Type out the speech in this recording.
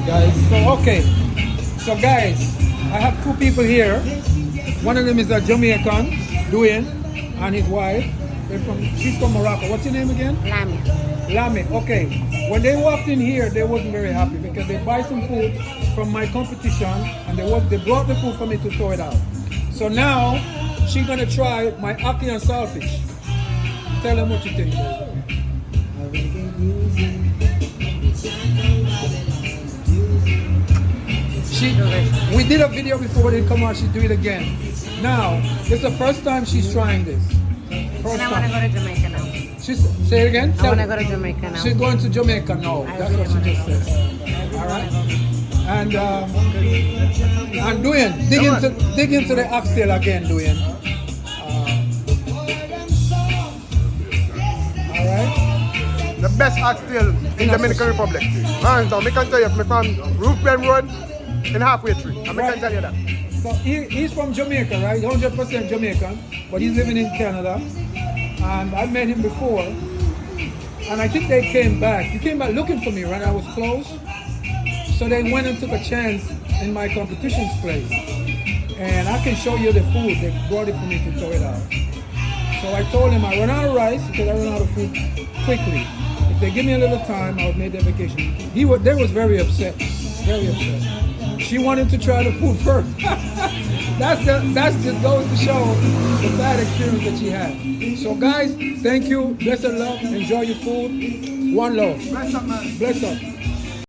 Alright guys, so okay. So guys, I have two people here. One of them is a Jamaican, Dwayne, and his wife. She's from Morocco. What's your name again? Lami. Lame. Okay. When they walked in here, they wasn't very happy because they buy some food from my competition and they brought the food for me to throw it out. So now she's gonna try my ackee and saltfish. Tell them what you think. We did a video before they come out. She do it again. Now it's the first time she's trying this. First And I want to time. go to Jamaica now. Say it again. I want to go to Jamaica now. She's going to Jamaica now. I That's really what she wanna just go. said. All right. And Dwayne, dig into the oxtail again, Dwayne. All right. The best oxtail in Dominican Republic. Hands down, I can tell you, I'm from Roof Bend Road in Halfway Tree. I can tell you that. So he's from Jamaica, right? 100% Jamaican, but he's living in Canada. And I met him before, and I think they came back. He came back looking for me when I was close. So they went and took a chance in my competition's place. And I can show you the food. They brought it for me to throw it out. So I told him I run out of rice because I run out of food quickly. If they give me a little time, I would make the vacation. They was very upset, very upset. She wanted to try the food first. That's just goes to show the bad experience that she had. So guys, thank you. Bless and love. Enjoy your food. One love. Bless up, man. Bless up.